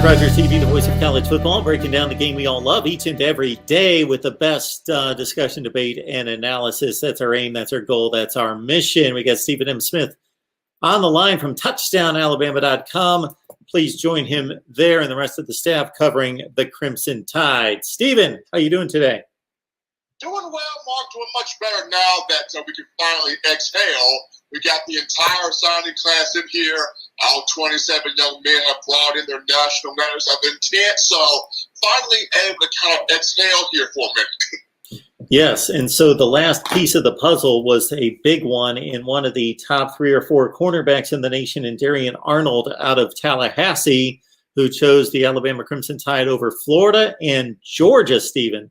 Mark Rogers TV, the voice of college football, breaking down the game we all love each and every day with the best discussion, debate, and analysis. That's our aim. That's our goal. That's our mission. We got Stephen M. Smith on the line from touchdownalabama.com. Please join him there and the rest of the staff covering the Crimson Tide. Stephen, how you doing today? Doing well, Mark. Doing much better now that we can finally exhale. We got the entire signing class in here. All 27 young men have brought in their national letters of intent. So finally able to kind of exhale here for a minute. Yes, and so the last piece of the puzzle was a big one in one of the top 3 or 4 cornerbacks in the nation, in Darian Arnold out of Tallahassee, who chose the Alabama Crimson Tide over Florida and Georgia, Stephen.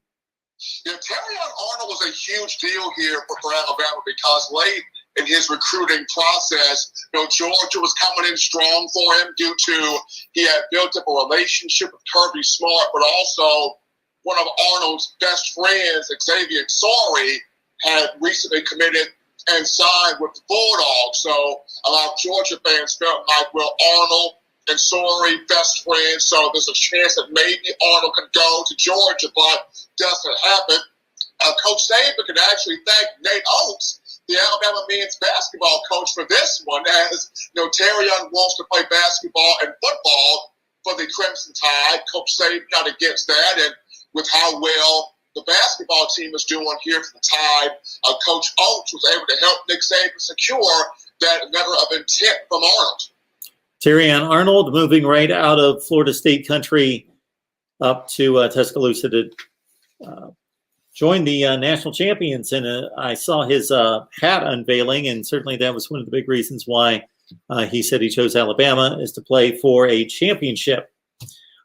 Yeah, Darian Arnold was a huge deal here for Alabama because late in his recruiting process, Georgia was coming in strong for him due to he had built up a relationship with Kirby Smart, but also one of Arnold's best friends, Xavier Sorey, had recently committed and signed with the Bulldogs. So a lot of Georgia fans felt like, well, Arnold and Sorey, best friends, so there's a chance that maybe Arnold could go to Georgia, but doesn't happen. Coach Saban could actually thank Nate Oates, the Alabama men's basketball coach, for this one, as Darian wants to play basketball and football for the Crimson Tide. Coach Saban got against that, and with how well the basketball team is doing here for the Tide, Coach Oates was able to help Nick Saban secure that letter of intent from Arnold. Darian Arnold moving right out of Florida State country up to Tuscaloosa to join the national champions. And I saw his hat unveiling, and certainly that was one of the big reasons why he said he chose Alabama, is to play for a championship.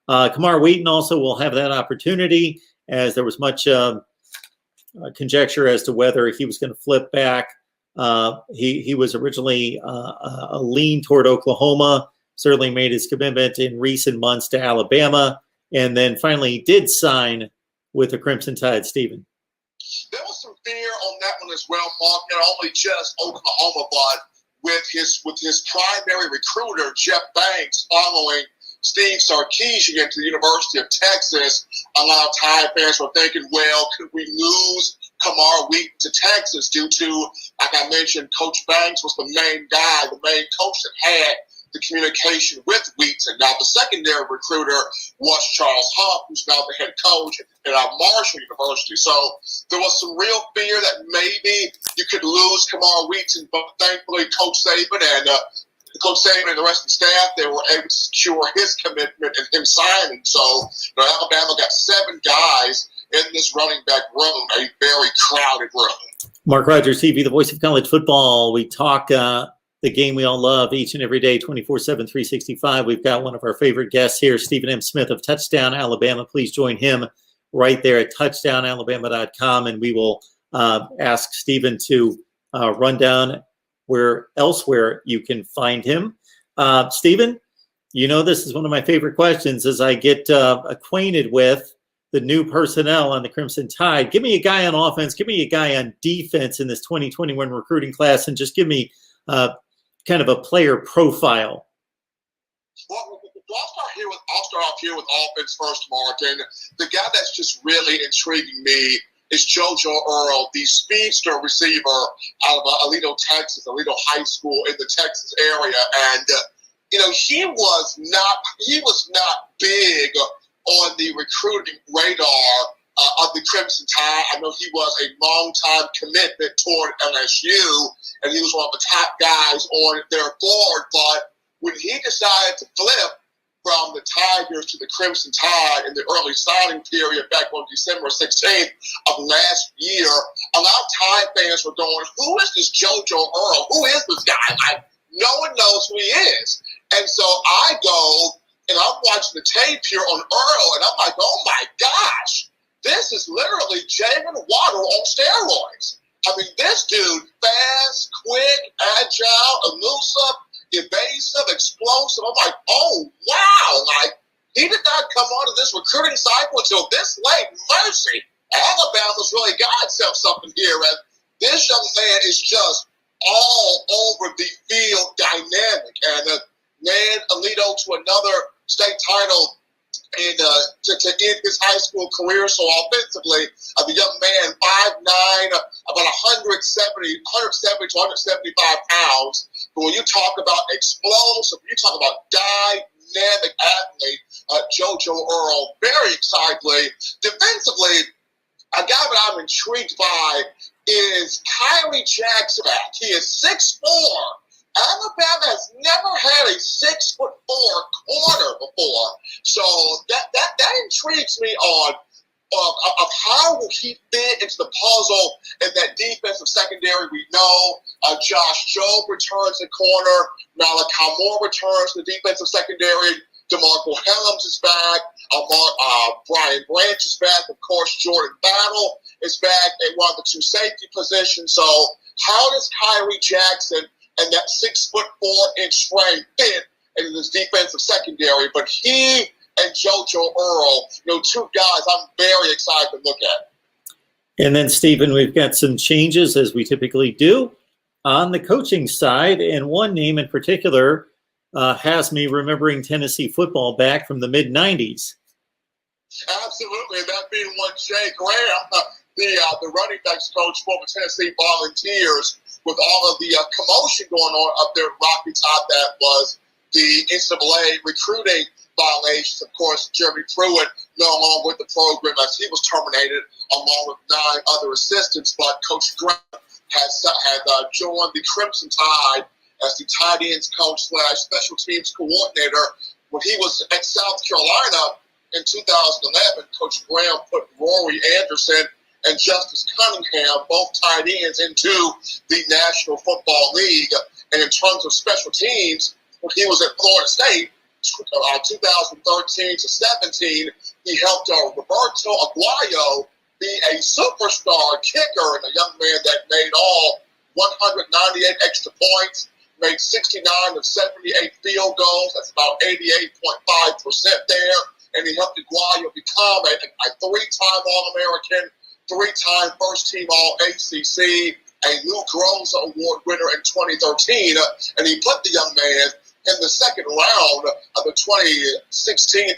MarcusWheaton also will have that opportunity, as there was much conjecture as to whether he was going to flip back. He was originally a lean toward Oklahoma, certainly made his commitment in recent months to Alabama, and then finally did sign with the Crimson Tide, Stephen. There was some fear on that one as well, Mark, not only just Oklahoma, but with his primary recruiter, Jeff Banks, following Steve Sarkisian to the University of Texas. A lot of Tide fans were thinking, well, could we lose MarcusWheaton to Texas due to, like I mentioned, Coach Banks was the main guy, the main coach that had the communication with Wheaton. Now, the secondary recruiter was Charles Huff, who's now the head coach at Marshall University. So there was some real fear that maybe you could lose MarcusWheaton, but thankfully Coach Saban and the rest of the staff, they were able to secure his commitment and him signing. So Alabama got 7 guys in this running back room, a very crowded room. Mark Rogers TV, the voice of college football. We talk the game we all love each and every day, 24/7, 365. We've got one of our favorite guests here, Stephen M. Smith of Touchdown Alabama. Please join him right there at touchdownalabama.com, and we will ask Stephen to run down where elsewhere you can find him. Stephen, this is one of my favorite questions as I get acquainted with the new personnel on the Crimson Tide. Give me a guy on offense, give me a guy on defense in this 2021 recruiting class, and just give me kind of a player profile. Well, I'll start off here with offense first, Mark. And the guy that's just really intriguing me is JoJo Earl, the speedster receiver out of Aledo, Texas, Aledo High School in the Texas area. And, he was not big on the recruiting radar of the Crimson Tide. I know he was a long-time commitment toward LSU, and he was one of the top guys on their board. But when he decided to flip from the Tigers to the Crimson Tide in the early signing period back on December 16th of last year, a lot of Tide fans were going, who is this JoJo Earl? Who is this guy? No one knows who he is. And so I go, and I'm watching the tape here on Earl, and I'm like, oh my gosh, this is literally Jalen Waddle on steroids. I mean, this dude, fast, quick, agile, elusive, evasive, explosive. I'm like, oh, wow. He did not come onto this recruiting cycle until this late. Mercy. Alabama's really got itself something here. And this young man is just all over the field dynamic. And man, Aledo to another state title to end his high school career. So offensively, the young man, 5'9", about 170 to 175 pounds. But when you talk about explosive, you talk about dynamic athlete, JoJo Earl, very excitedly. Defensively, a guy that I'm intrigued by is Kyrie Jackson. He is 6'4". Alabama has never had a 6'4" corner before, so that intrigues me of how will he fit into the puzzle in that defensive secondary. We know Josh Jobe returns at corner, Malachi Moore returns to the defensive secondary, DeMarco Helms is back, Brian Branch is back, of course Jordan Battle is back at one of the two safety positions. So how does Kyrie Jackson and that 6'4" frame fit into this defensive secondary? But he and JoJo Earl, two guys I'm very excited to look at. And then, Stephen, we've got some changes, as we typically do, on the coaching side. And one name in particular has me remembering Tennessee football back from the mid-'90s. Absolutely, that being one Shay Graham, the running backs coach for the Tennessee Volunteers, with all of the commotion going on up there at Rocky Top. That was the NCAA recruiting violations. Of course, Jeremy Pruitt no longer with the program as he was terminated, along with 9 other assistants. But Coach Graham had joined the Crimson Tide as the tight ends coach / special teams coordinator. When he was at South Carolina in 2011, Coach Graham put Rory Anderson and Justice Cunningham, both tight ends, into the National Football League. And in terms of special teams, when he was at Florida State, 2013 to 17, he helped Roberto Aguayo be a superstar kicker and a young man that made all 198 extra points, made 69 of 78 field goals. That's about 88.5% there. And he helped Aguayo become a 3-time All-American, 3-time first-team All-ACC, a Luke Rosa Award winner in 2013, and he put the young man in the second round of the 2016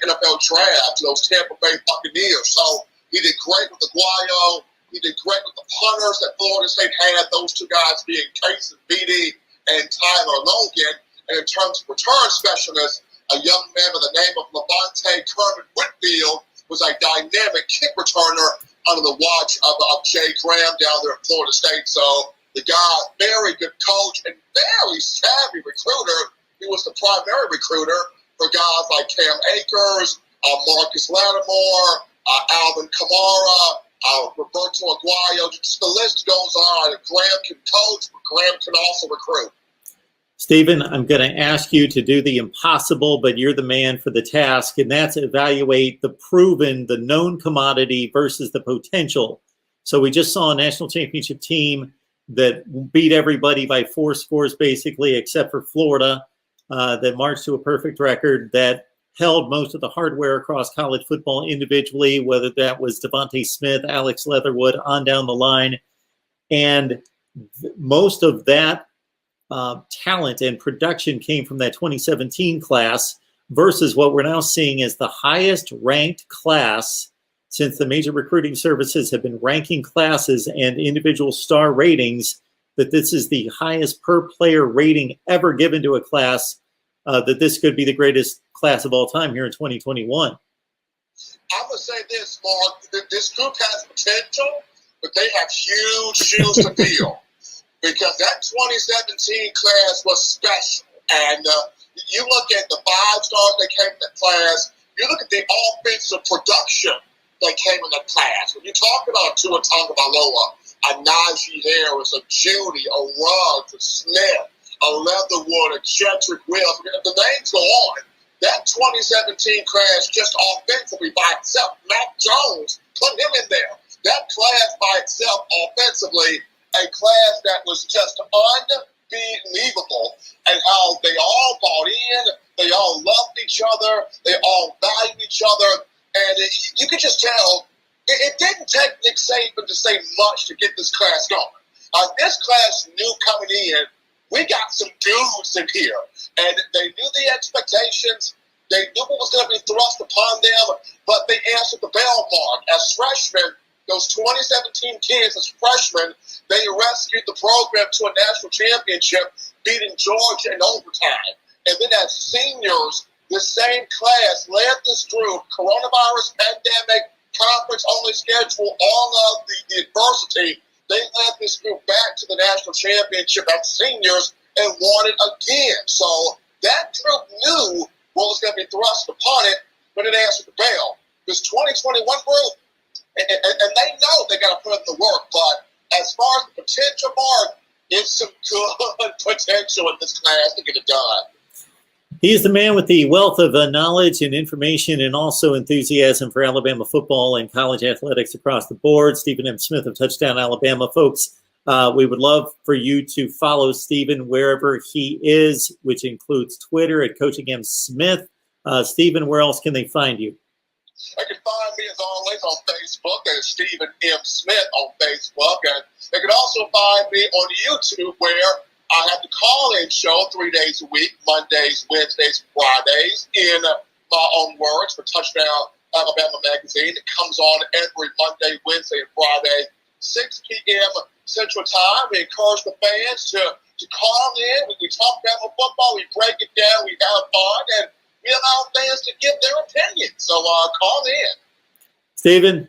NFL Draft to those Tampa Bay Buccaneers. So he did great with Aguayo. He did great with the punters that Florida State had, those two guys being Case Beatty and Tyler Logan. And in terms of return specialists, a young man by the name of Levante Kermit Whitfield was a dynamic kick returner under the watch of Shay Graham down there at Florida State. So the guy, very good coach and very savvy recruiter. He was the primary recruiter for guys like Cam Akers, Marcus Lattimore, Alvin Kamara, Roberto Aguayo. Just the list goes on. Graham can coach, but Graham can also recruit. Stephen, I'm going to ask you to do the impossible, but you're the man for the task, and that's evaluate the proven, the known commodity versus the potential. So we just saw a national championship team that beat everybody by 4 scores, basically, except for Florida, that marched to a perfect record, that held most of the hardware across college football individually, whether that was Devontae Smith, Alex Leatherwood, on down the line. And most of that talent and production came from that 2017 class versus what we're now seeing as the highest ranked class since the major recruiting services have been ranking classes and individual star ratings, that this is the highest per player rating ever given to a class, that this could be the greatest class of all time here in 2021. I'm going to say this, Mark. This group has potential, but they have huge shoes to fill. Because that 2017 class was special. And you look at the 5 stars that came in that class, you look at the offensive production that came in that class. When you talk about Tua Tagovailoa, a Najee Harris, a Judy, a Ruggs, a Smith, a Leatherwood, a Jedrick Wills, the names go on. That 2017 class just offensively by itself, Mac Jones, put him in there. That class by itself offensively, a class that was just unbelievable, and how they all bought in, they all loved each other, they all valued each other, and you could just tell it didn't take Nick Saban to say much to get this class going. This class knew coming in, we got some dudes in here, and they knew the expectations, They knew what was going to be thrust upon them, but they answered the bell, Mark. As freshmen, those 2017 kids, as freshmen, they rescued the program to a national championship, beating Georgia in overtime. And then as seniors, the same class led this group, coronavirus pandemic, conference-only schedule, all of the adversity. They led this group back to the national championship as seniors and won it again. So that group knew what was going to be thrust upon it, but it answered the bell. This 2021 group, and they know they got to put in the work, but as far as the potential, Mark, it's some good potential in this class to get it done. He is the man with the wealth of knowledge and information and also enthusiasm for Alabama football and college athletics across the board. Stephen M. Smith of Touchdown Alabama. Folks, we would love for you to follow Stephen wherever he is, which includes Twitter at Coaching M. Smith. Stephen, where else can they find you? They can find me, as always, on Facebook. That is Stephen M. Smith on Facebook. And they can also find me on YouTube, where I have the call-in show 3 days a week, Mondays, Wednesdays, Fridays, in my own words, for Touchdown Alabama Magazine. It comes on every Monday, Wednesday, and Friday, 6 p.m. Central Time. We encourage the fans to call in. We talk Bama football. We break it down. We have fun. And we allow fans to give their opinion. So call in. Stephen,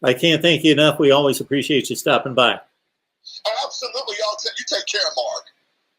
I can't thank you enough. We always appreciate you stopping by. Absolutely. You take care, Mark.